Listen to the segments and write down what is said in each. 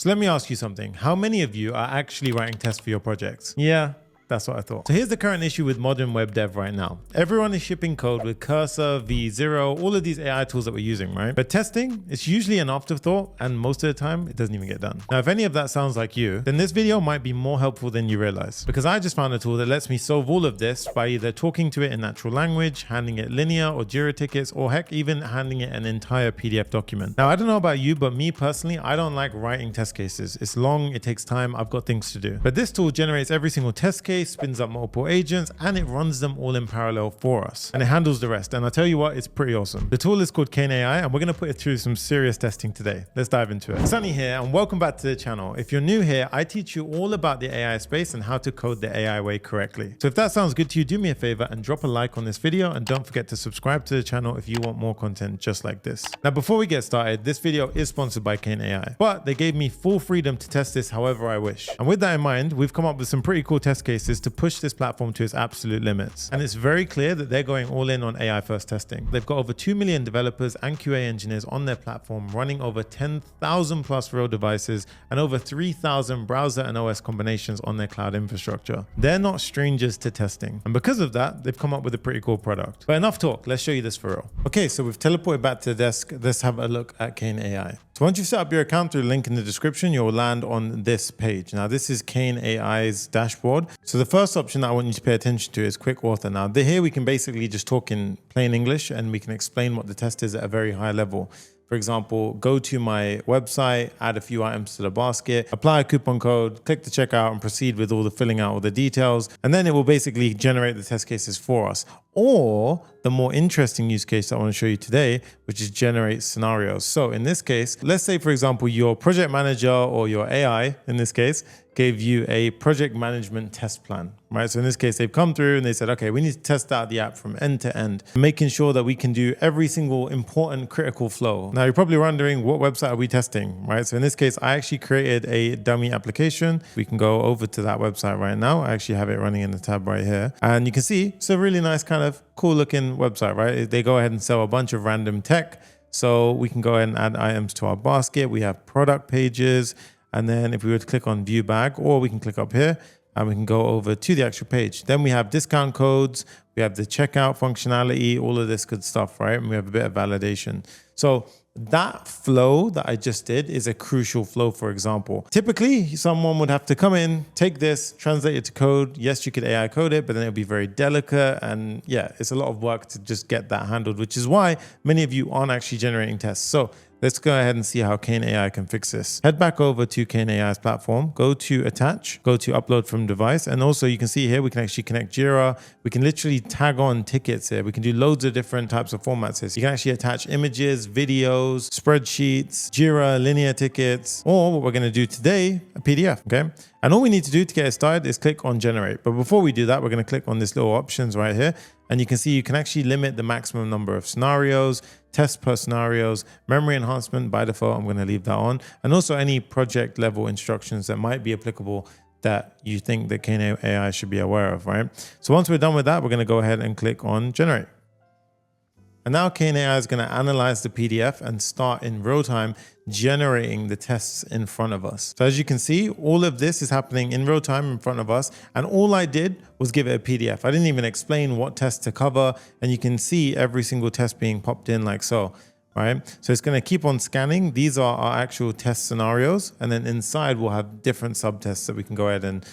So let me ask you something. How many of you are actually writing tests for your projects? Yeah, that's what I thought. So here's the current issue with modern web dev right now. Everyone is shipping code with Cursor, V0, all of these AI tools that we're using, right? But testing, it's usually an afterthought, and most of the time, it doesn't even get done. Now, if any of that sounds like you, then this video might be more helpful than you realize, because I just found a tool that lets me solve all of this by either talking to it in natural language, handing it linear or Jira tickets, or heck, even handing it an entire PDF document. Now, I don't know about you, but me personally, I don't like writing test cases. It's long, it takes time, I've got things to do. But this tool generates every single test case, spins up multiple agents, and it runs them all in parallel for us. And it handles the rest. And I'll tell you what, it's pretty awesome. The tool is called KaneAI, and we're going to put it through some serious testing today. Let's dive into it. Sunny here, and welcome back to the channel. If you're new here, I teach you all about the AI space and how to code the AI way correctly. So if that sounds good to you, do me a favor and drop a like on this video, and don't forget to subscribe to the channel if you want more content just like this. Now, before we get started, this video is sponsored by KaneAI, but they gave me full freedom to test this however I wish. And with that in mind, we've come up with some pretty cool test cases to push this platform to its absolute limits. And it's very clear that they're going all in on AI first testing. They've got over 2 million developers and QA engineers on their platform, running over 10,000 plus real devices and over 3,000 browser and OS combinations on their cloud infrastructure. They're not strangers to testing. And because of that, they've come up with a pretty cool product. But enough talk, let's show you this for real. Okay, so we've teleported back to the desk. Let's have a look at KaneAI. So once you've set up your account through the link in the description, you'll land on this page. Now, this is KaneAI's dashboard. So the first option that I want you to pay attention to is quick author. Now, here we can basically just talk in plain English and we can explain what the test is at a very high level. For example, go to my website, add a few items to the basket, apply a coupon code, click the checkout and proceed with all the filling out all the details. And then it will basically generate the test cases for us. Or the more interesting use case I want to show you today, which is generate scenarios. So in this case, let's say, for example, your project manager or your AI, in this case, gave you a project management test plan, right? So in this case, they've come through and they said, okay, we need to test out the app from end to end, making sure that we can do every single important critical flow. Now, you're probably wondering, what website are we testing, right? So in this case, I actually created a dummy application. We can go over to that website right now. I actually have it running in the tab right here. And you can see it's a really nice kind of cool looking website, right? They go ahead and sell a bunch of random tech. So we can go ahead and add items to our basket. We have product pages. And then if we were to click on view bag, or we can click up here and we can go over to the actual page. Then we have discount codes, we have the checkout functionality, all of this good stuff, right? And we have a bit of validation. So that flow that I just did is a crucial flow, for example. Typically, someone would have to come in, take this, translate it to code. Yes, you could AI code it, but then it'll be very delicate. And yeah, it's a lot of work to just get that handled, which is why many of you aren't actually generating tests. So let's go ahead and see how KaneAI can fix this. Head back over to KaneAI's platform, go to attach, go to upload from device. And also you can see here, we can actually connect Jira. We can literally tag on tickets here. We can do loads of different types of formats here. So you can actually attach images, videos, spreadsheets, Jira, linear tickets, or what we're going to do today, a PDF, okay? And all we need to do to get it started is click on generate. But before we do that, we're going to click on this little options right here. And you can see you can actually limit the maximum number of scenarios, test per scenarios, memory enhancement by default. I'm going to leave that on. And also any project level instructions that might be applicable that you think that KaneAI should be aware of, right? So once we're done with that, we're going to go ahead and click on generate. And now KaneAI is going to analyze the PDF and start in real time generating the tests in front of us. So as you can see, all of this is happening in real time in front of us. And all I did was give it a PDF. I didn't even explain what test to cover. And you can see every single test being popped in like so, right? So it's going to keep on scanning. These are our actual test scenarios. And then inside we'll have different subtests that we can go ahead and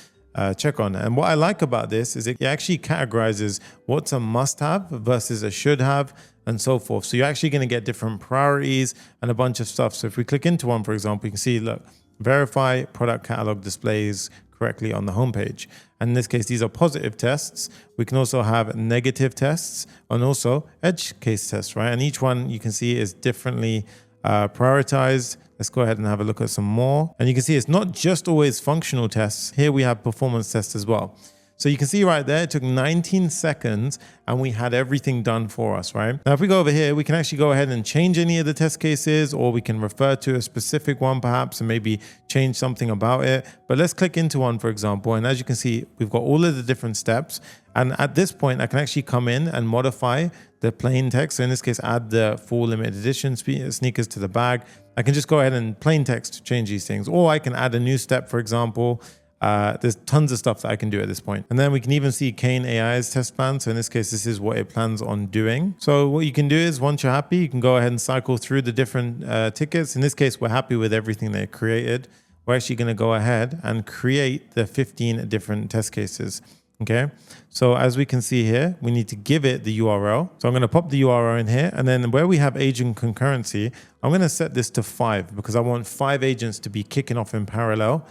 check on. And what I like about this is it actually categorizes what's a must-have versus a should-have and so forth. So you're actually going to get different priorities and a bunch of stuff. So if we click into one, for example, you can see, look, verify product catalog displays correctly on the homepage. And in this case, these are positive tests. We can also have negative tests and also edge case tests, right? And each one you can see is differently prioritized. Let's go ahead and have a look at some more. And you can see it's not just always functional tests. Here we have performance tests as well. So you can see right there, it took 19 seconds and we had everything done for us, right? Now, if we go over here, we can actually go ahead and change any of the test cases, or we can refer to a specific one perhaps and maybe change something about it. But let's click into one, for example. And as you can see, we've got all of the different steps. And at this point, I can actually come in and modify the plain text. So in this case, add the full limited edition sneakers to the bag. I can just go ahead and plain text change these things, or I can add a new step, for example. There's tons of stuff that I can do at this point. And then we can even see KaneAI's test plan. So in this case, this is what it plans on doing. So what you can do is once you're happy, you can go ahead and cycle through the different tickets. In this case, we're happy with everything they created. We're actually going to go ahead and create the 15 different test cases. Okay, so as we can see here, we need to give it the URL. So I'm going to pop the URL in here, and then where we have agent concurrency, I'm going to set this to 5 because I want 5 agents to be kicking off in parallel.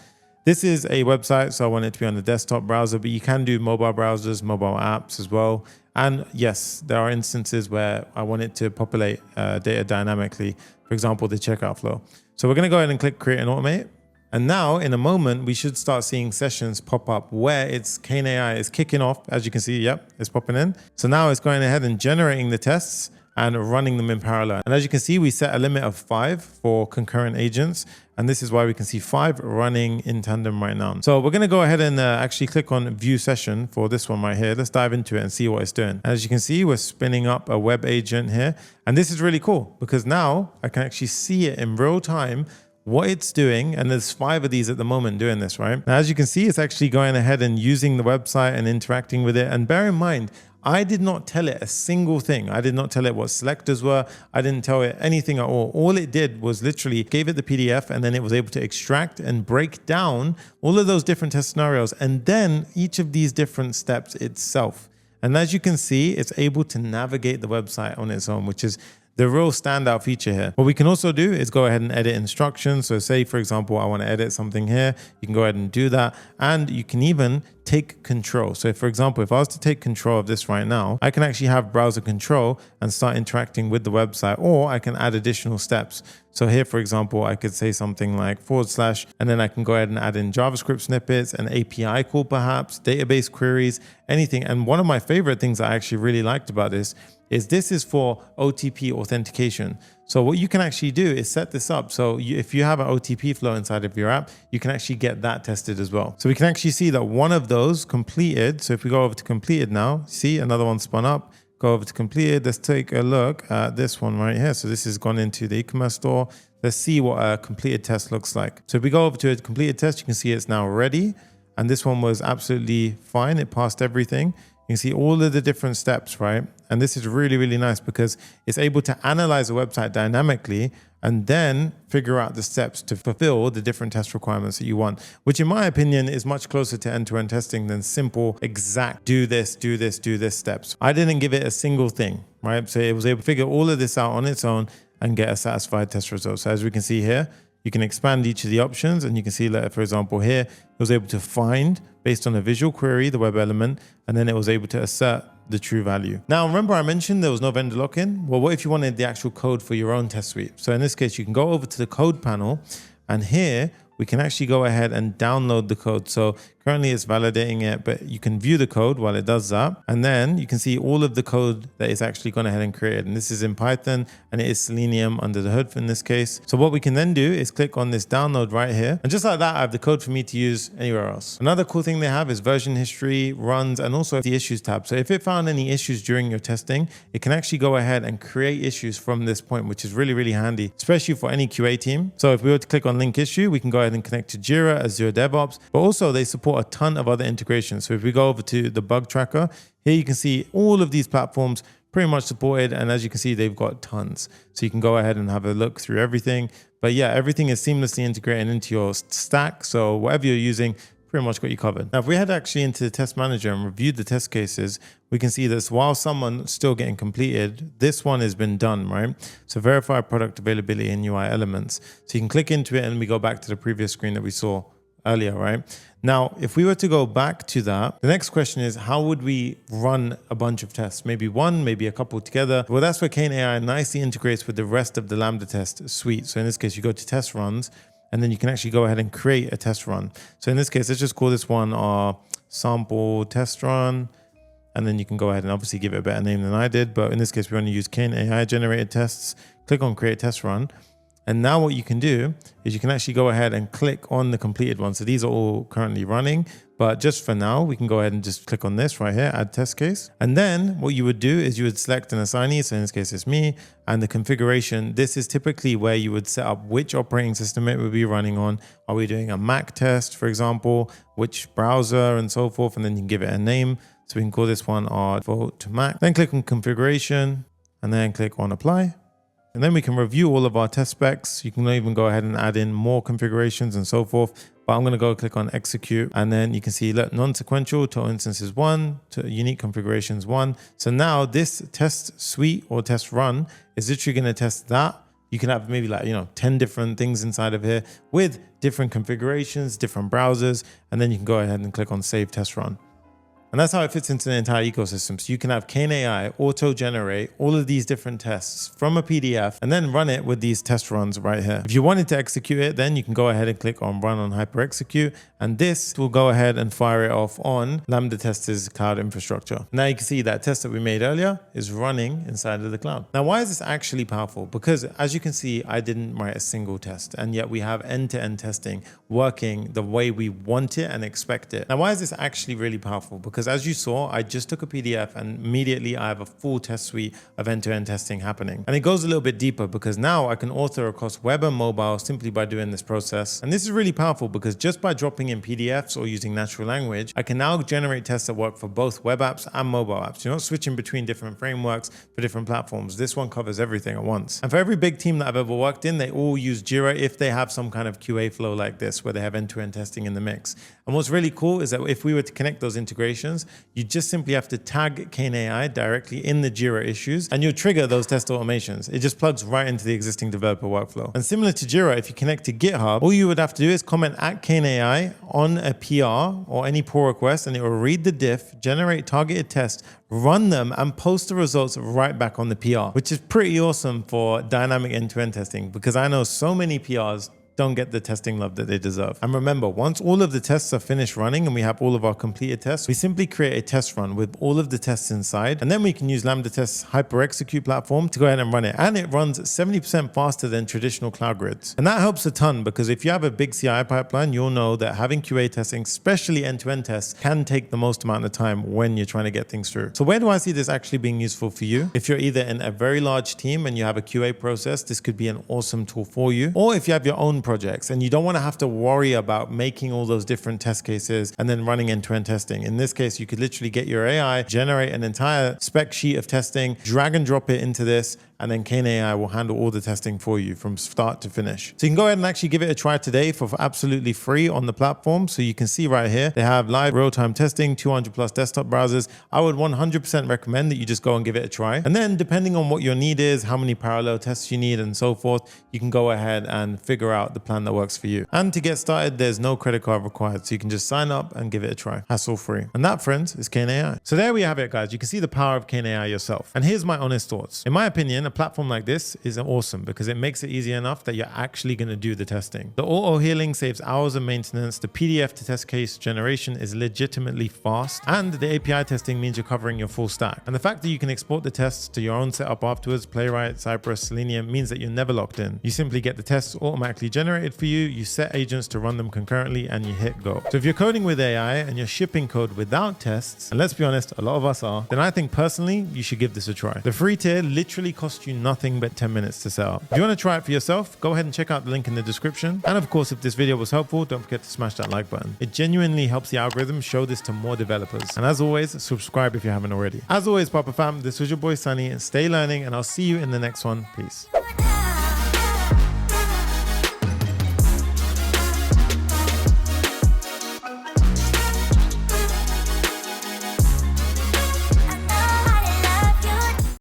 This is a website, so I want it to be on the desktop browser, but you can do mobile browsers, mobile apps as well. And yes, there are instances where I want it to populate data dynamically, for example, the checkout flow. So we're going to go ahead and click create and automate. And now in a moment, we should start seeing sessions pop up where it's KaneAI is kicking off. As you can see, yep, it's popping in. So now it's going ahead and generating the tests and running them in parallel. And as you can see, we set a limit of 5 for concurrent agents. And this is why we can see 5 running in tandem right now. So we're going to go ahead and actually click on view session for this one right here. Let's dive into it and see what it's doing. As you can see, we're spinning up a web agent here. And this is really cool because now I can actually see it in real time what it's doing, and there's 5 of these at the moment doing this, right? Now, as you can see, it's actually going ahead and using the website and interacting with it. And bear in mind, I did not tell it a single thing. I did not tell it what selectors were. I didn't tell it anything at all. All it did was literally gave it the PDF, and then it was able to extract and break down all of those different test scenarios, and then each of these different steps itself. And as you can see, it's able to navigate the website on its own, which is the real standout feature here. What we can also do is go ahead and edit instructions. So say, for example, I want to edit something here. You can go ahead and do that. And you can even take control. So for example, if I was to take control of this right now, I can actually have browser control and start interacting with the website, or I can add additional steps. So here, for example, I could say something like /, and then I can go ahead and add in JavaScript snippets, an API call perhaps, database queries, anything. And one of my favorite things I actually really liked about this is for OTP authentication. So what you can actually do is set this up. So if you have an OTP flow inside of your app, you can actually get that tested as well. So we can actually see that one of those completed. So if we go over to completed now, see another one spun up, go over to completed. Let's take a look at this one right here. So this has gone into the e-commerce store. Let's see what a completed test looks like. So if we go over to a completed test, you can see it's now ready. And this one was absolutely fine. It passed everything. You can see all of the different steps, right? And this is really, really nice because it's able to analyze a website dynamically and then figure out the steps to fulfill the different test requirements that you want, which in my opinion is much closer to end-to-end testing than simple, exact, do this steps. I didn't give it a single thing, right? So it was able to figure all of this out on its own and get a satisfied test result. So as we can see here, you can expand each of the options, and you can see that, for example, here, it was able to find based on a visual query, the web element, and then it was able to assert the true value. Now, remember I mentioned there was no vendor lock-in? Well, what if you wanted the actual code for your own test suite? So in this case, you can go over to the code panel, and here we can actually go ahead and download the code. So currently it's validating it, but you can view the code while it does that. And then you can see all of the code that is actually gone ahead and created. And this is in Python, and it is Selenium under the hood in this case. So what we can then do is click on this download right here. And just like that, I have the code for me to use anywhere else. Another cool thing they have is version history, runs, and also the issues tab. So if it found any issues during your testing, it can actually go ahead and create issues from this point, which is really, really handy, especially for any QA team. So if we were to click on link issue, we can go ahead and connect to Jira, Azure DevOps, but also they support a ton of other integrations. So if we go over to the bug tracker, here you can see all of these platforms pretty much supported. And as you can see, they've got tons. So you can go ahead and have a look through everything. But yeah, everything is seamlessly integrated into your stack. So whatever you're using, pretty much got you covered. Now, if we head actually into the test manager and reviewed the test cases, we can see this while someone's still getting completed, this one has been done, right? So verify product availability in UI elements. So you can click into it and we go back to the previous screen that we saw earlier, right? Now, if we were to go back to that, the next question is, how would we run a bunch of tests? Maybe one, maybe a couple together. Well, that's where KaneAI nicely integrates with the rest of the LambdaTest suite. So in this case, you go to test runs, and then you can actually go ahead and create a test run. So in this case, let's just call this one our sample test run. And then you can go ahead and obviously give it a better name than I did. But in this case, we want to use KaneAI generated tests. Click on create test run. And now what you can do is you can actually go ahead and click on the completed one. So these are all currently running, but just for now, we can go ahead and just click on this right here, add test case. And then what you would do is you would select an assignee. So in this case, it's me, and the configuration. This is typically where you would set up which operating system it would be running on. Are we doing a Mac test, for example, which browser and so forth. And then you can give it a name. So we can call this one our default to Mac. Then click on configuration and then click on apply. And then we can review all of our test specs. You can even go ahead and add in more configurations and so forth. But I'm going to go click on execute. And then you can see, look, non-sequential, total instances 1, to unique configurations 1. So now this test suite or test run is literally going to test that. You can have maybe 10 different things inside of here with different configurations, different browsers. And then you can go ahead and click on save test run. And that's how it fits into the entire ecosystem. So you can have KaneAI auto-generate all of these different tests from a PDF and then run it with these test runs right here. If you wanted to execute it, then you can go ahead and click on run on HyperExecute. And this will go ahead and fire it off on LambdaTest's cloud infrastructure. Now you can see that test that we made earlier is running inside of the cloud. Now, why is this actually powerful? Because as you can see, I didn't write a single test, and yet we have end-to-end testing working the way we want it and expect it. Now, why is this actually really powerful? Because as you saw, I just took a PDF and immediately I have a full test suite of end-to-end testing happening. And it goes a little bit deeper because now I can author across web and mobile simply by doing this process. And this is really powerful because just by dropping in PDFs or using natural language, I can now generate tests that work for both web apps and mobile apps. You're not switching between different frameworks for different platforms. This one covers everything at once. And for every big team that I've ever worked in, they all use Jira if they have some kind of QA flow like this, where they have end-to-end testing in the mix. And what's really cool is that if we were to connect those integrations, you just simply have to tag KaneAI directly in the Jira issues and you'll trigger those test automations. It just plugs right into the existing developer workflow. And similar to Jira, if you connect to GitHub, all you would have to do is comment at KaneAI on a PR or any pull request, and it will read the diff, generate targeted tests, run them, and post the results right back on the PR, which is pretty awesome for dynamic end-to-end testing, because I know so many PRs don't get the testing love that they deserve. And remember, once all of the tests are finished running and we have all of our completed tests, we simply create a test run with all of the tests inside. And then we can use LambdaTest's HyperExecute platform to go ahead and run it. And it runs 70% faster than traditional cloud grids. And that helps a ton, because if you have a big CI pipeline, you'll know that having QA testing, especially end-to-end tests, can take the most amount of time when you're trying to get things through. So where do I see this actually being useful for you? If you're either in a very large team and you have a QA process, this could be an awesome tool for you. Or if you have your own projects and you don't want to have to worry about making all those different test cases and then running end-to-end testing. In this case, you could literally get your AI, generate an entire spec sheet of testing, drag and drop it into this, and then KaneAI will handle all the testing for you from start to finish. So you can go ahead and actually give it a try today for absolutely free on the platform. So you can see right here, they have live real-time testing, 200 plus desktop browsers. I would 100% recommend that you just go and give it a try. And then depending on what your need is, how many parallel tests you need and so forth, you can go ahead and figure out the plan that works for you. And to get started, there's no credit card required. So you can just sign up and give it a try. Hassle-free. And that, friends, is KaneAI. So there we have it, guys. You can see the power of KaneAI yourself. And here's my honest thoughts. In my opinion, a platform like this is awesome because it makes it easy enough that you're actually going to do the testing. The auto healing saves hours of maintenance. The PDF to test case generation is legitimately fast. And the API testing means you're covering your full stack. And the fact that you can export the tests to your own setup afterwards, Playwright, Cypress, Selenium, means that you're never locked in. You simply get the tests automatically generated for you. You set agents to run them concurrently and you hit go. So if you're coding with AI and you're shipping code without tests, and let's be honest, a lot of us are, then I think personally, you should give this a try. The free tier literally costs you nothing but 10 minutes to set up. If you want to try it for yourself, go ahead and check out the link in the description. And of course, if this video was helpful, don't forget to smash that like button. It genuinely helps the algorithm show this to more developers. And as always, subscribe if you haven't already. As always, Papa Fam, this was your boy Sunny, and stay learning, and I'll see you in the next one. Peace.